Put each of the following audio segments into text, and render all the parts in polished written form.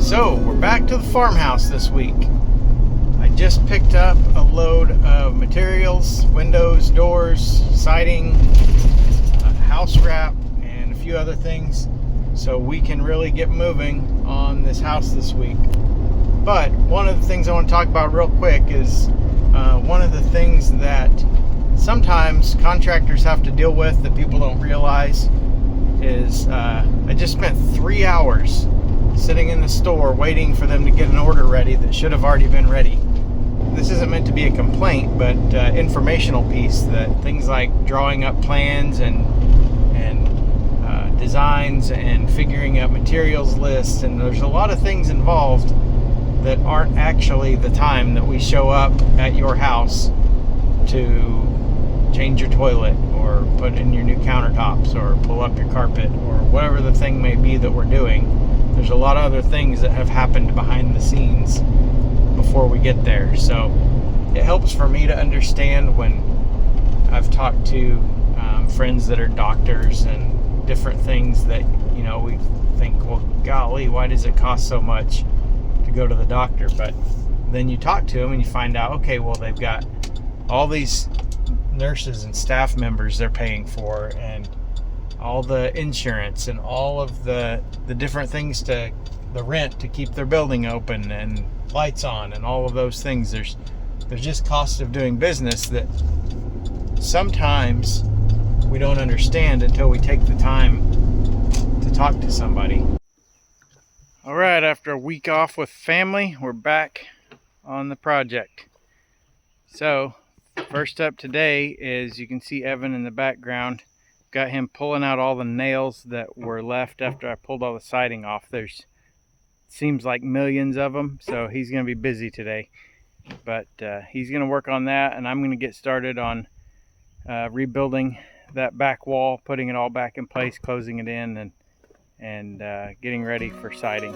So we're back to the farmhouse this week. I just picked up a load of materials, windows, doors, siding, house wrap, and a few other things, so we can really get moving on this house this week. But one of the things I want to talk about real quick is one of the things that sometimes contractors have to deal with that people don't realize is I just spent 3 hours sitting in the store waiting for them to get an order ready that should have already been ready. This isn't meant to be a complaint, but informational piece, that things like drawing up plans and designs and figuring out materials lists, and there's a lot of things involved that aren't actually the time that we show up at your house to change your toilet or put in your new countertops or pull up your carpet or whatever the thing may be that we're doing. There's a lot of other things that have happened behind the scenes before we get there. So it helps for me to understand when I've talked to friends that are doctors and different things that, you know, we think, well, golly, why does it cost so much to go to the doctor? But then you talk to them and you find out, okay, well, they've got all these nurses and staff members they're paying for, and all the insurance and all of the different things, to the rent to keep their building open and lights on and all of those things. There's just cost of doing business that sometimes we don't understand until we take the time to talk to somebody. All right, after a week off with family, we're back on the project. So first up today is, you can see Evan in the background. Got him pulling out all the nails that were left after I pulled all the siding off. There's, seems like millions of them, so he's going to be busy today. But he's going to work on that, and I'm going to get started on rebuilding that back wall, putting it all back in place, closing it in, and getting ready for siding.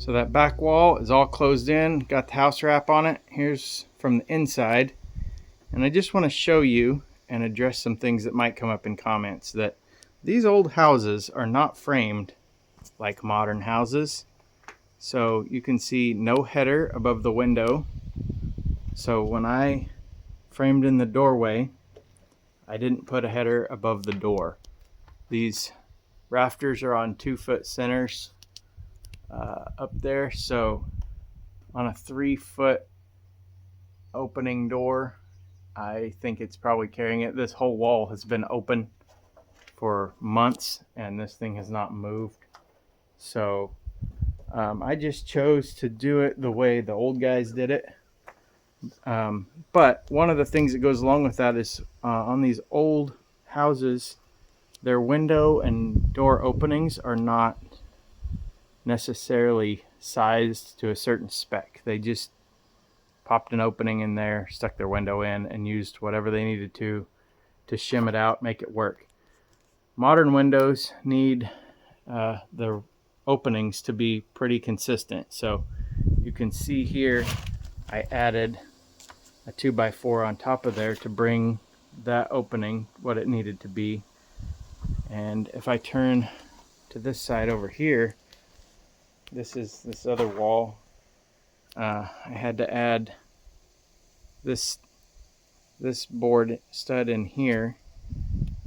So that back wall is all closed in, got the house wrap on it. Here's from the inside. And I just want to show you and address some things that might come up in comments, that These old houses are not framed like modern houses. So you can see no header above the window. So when I framed in the doorway, I didn't put a header above the door. These rafters are on 2-foot centers up there. So on a 3-foot opening door, I think it's probably carrying it. This whole wall has been open for months and this thing has not moved. So I just chose to do it the way the old guys did it. But one of the things that goes along with that is on these old houses, their window and door openings are not necessarily sized to a certain spec. They just popped an opening in there, stuck their window in, and used whatever they needed to shim it out, make it work. Modern windows need the openings to be pretty consistent. So you can see here I added a 2x4 on top of there to bring that opening what it needed to be. And if I turn to this side over here, this is this other wall. I had to add this board stud in here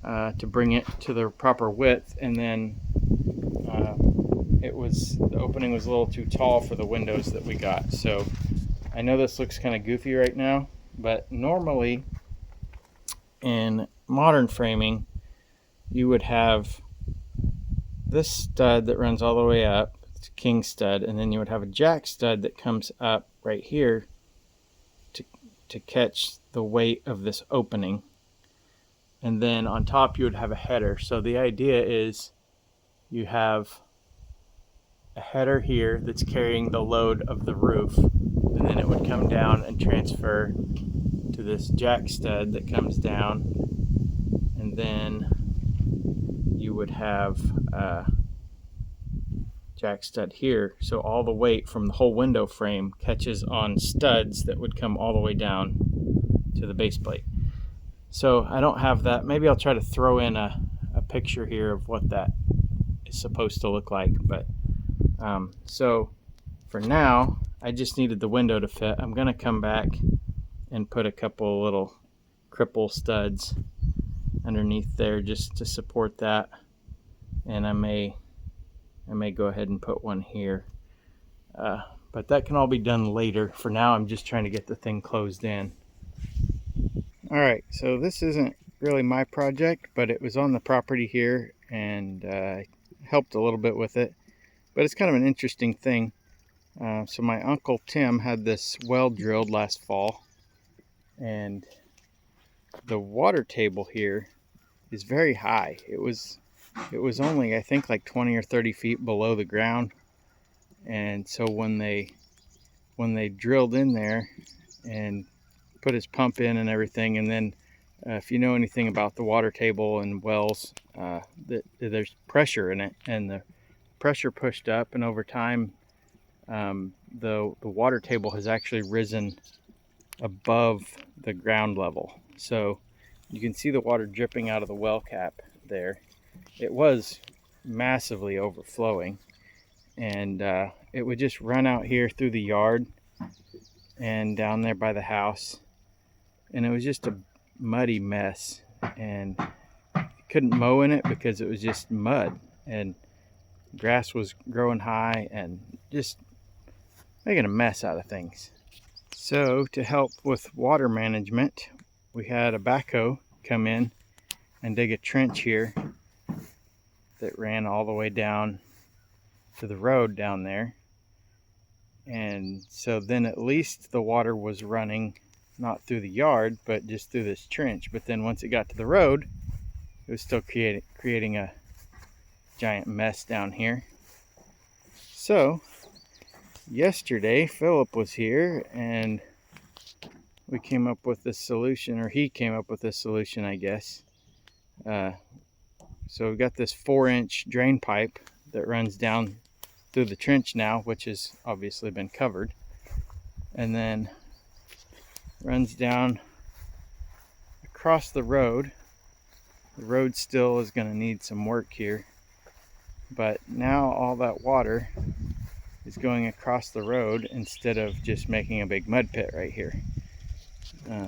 to bring it to the proper width, and then the opening was a little too tall for the windows that we got. So I know this looks kind of goofy right now, but normally in modern framing you would have this stud that runs all the way up, it's a king stud, and then you would have a jack stud that comes up right here to catch the weight of this opening, and then on top you would have a header. So the idea is you have a header here that's carrying the load of the roof, and then it would come down and transfer to this jack stud that comes down, and then you would have a jack stud here. So all the weight from the whole window frame catches on studs that would come all the way down to the base plate. So I don't have that. Maybe I'll try to throw in a picture here of what that is supposed to look like. But so for now, I just needed the window to fit. I'm going to come back and put a couple little cripple studs underneath there just to support that, and I may go ahead and put one here, but that can all be done later. For now, I'm just trying to get the thing closed in. All right, so this isn't really my project, but it was on the property here, and helped a little bit with it. But it's kind of an interesting thing. So my Uncle Tim had this well drilled last fall, and the water table here is very high. It was only, I think, like 20 or 30 feet below the ground. And so when they drilled in there and put his pump in and everything, and then if you know anything about the water table and wells, there's pressure in it, and the pressure pushed up, and over time the water table has actually risen above the ground level. So you can see the water dripping out of the well cap there. It was massively overflowing, and it would just run out here through the yard and down there by the house, and it was just a muddy mess, and couldn't mow in it because it was just mud, and grass was growing high and just making a mess out of things. So to help with water management, we had a backhoe come in and dig a trench here that ran all the way down to the road down there. And so then at least the water was running not through the yard, but just through this trench. But then once it got to the road, it was still creating a giant mess down here. So yesterday Philip was here, and we came up with this solution, or he came up with this solution, I guess. So we've got this 4-inch drain pipe that runs down through the trench now, which has obviously been covered, and then runs down across the road The road still is going to need some work here, but now all that water is going across the road instead of just making a big mud pit right here.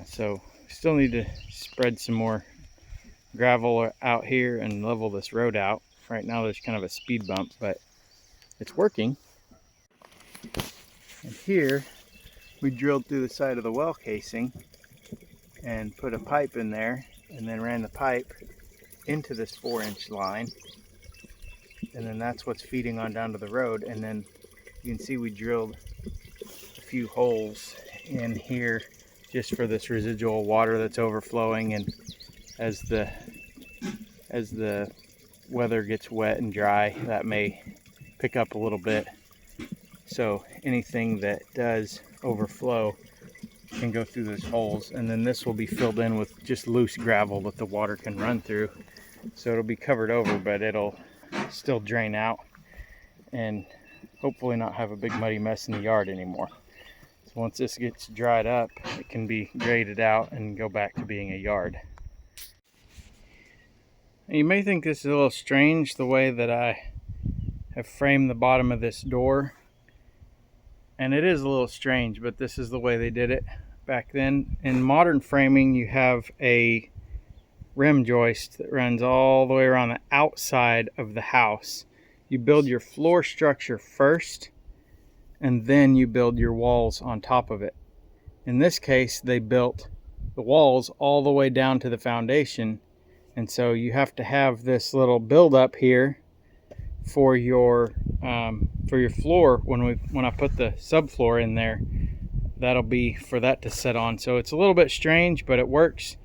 So still need to spread some more gravel out here and level this road out. Right now there's kind of a speed bump, but it's working. And here we drilled through the side of the well casing and put a pipe in there, and then ran the pipe into this 4-inch line, and then that's what's feeding on down to the road. And then you can see we drilled a few holes in here just for this residual water that's overflowing, and as the weather gets wet and dry, that may pick up a little bit. So anything that does overflow can go through those holes, and then this will be filled in with just loose gravel that the water can run through. So it'll be covered over, but it'll still drain out and hopefully not have a big muddy mess in the yard anymore. So once this gets dried up, it can be graded out and go back to being a yard. And you may think this is a little strange, the way that I have framed the bottom of this door. And it is a little strange, but this is the way they did it back then. In modern framing, you have a rim joist that runs all the way around the outside of the house. You build your floor structure first, and then you build your walls on top of it. In this case, they built the walls all the way down to the foundation, and so you have to have this little build up here for your floor. When I put the subfloor in there, that'll be for that to set on. So it's a little bit strange, but it works.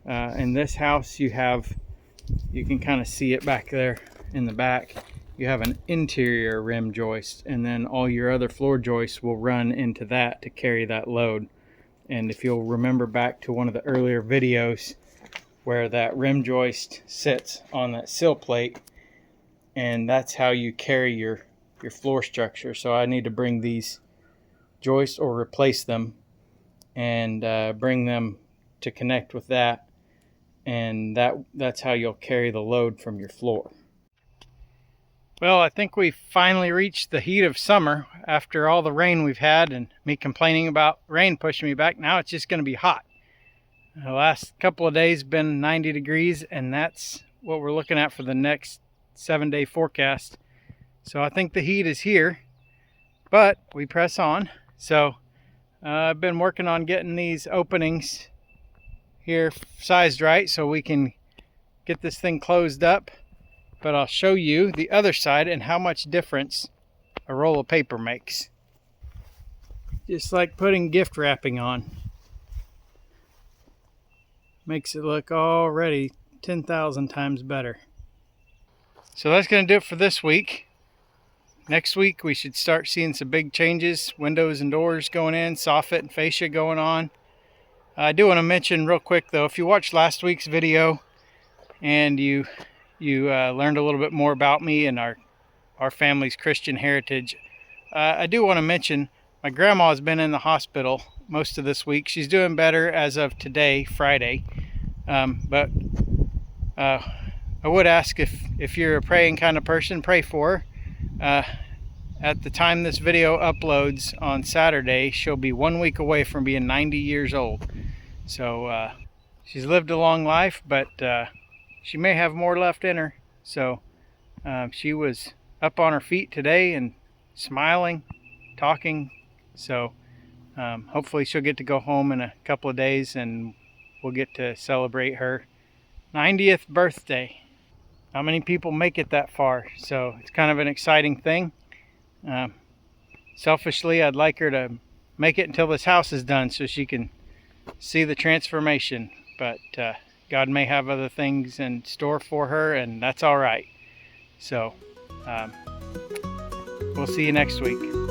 In this house, you can kind of see it back there in the back. You have an interior rim joist, and then all your other floor joists will run into that to carry that load. And if you'll remember back to one of the earlier videos where that rim joist sits on that sill plate, and that's how you carry your floor structure. So I need to bring these joists or replace them and bring them to connect with that, and that's how you'll carry the load from your floor. Well, I think we finally reached the heat of summer after all the rain we've had and me complaining about rain pushing me back. Now it's just going to be hot. The last couple of days been 90 degrees, and that's what we're looking at for the next 7-day forecast. So I think the heat is here, but we press on. So I've been working on getting these openings here sized right so we can get this thing closed up. But I'll show you the other side and how much difference a roll of paper makes. Just like putting gift wrapping on. Makes it look already 10,000 times better. So that's going to do it for this week. Next week we should start seeing some big changes. Windows and doors going in, soffit and fascia going on. I do want to mention real quick though, if you watched last week's video and you learned a little bit more about me and our family's Christian heritage, I do want to mention my grandma has been in the hospital most of this week. She's doing better as of today, Friday. But I would ask if you're a praying kind of person, pray for her. At the time this video uploads on Saturday, she'll be 1 week away from being 90 years old. So she's lived a long life, but she may have more left in her. So she was up on her feet today and smiling, talking. So hopefully she'll get to go home in a couple of days and we'll get to celebrate her 90th birthday. Not many people make it that far, so it's kind of an exciting thing. Selfishly, I'd like her to make it until this house is done so she can see the transformation. But God may have other things in store for her, and that's all right. So we'll see you next week.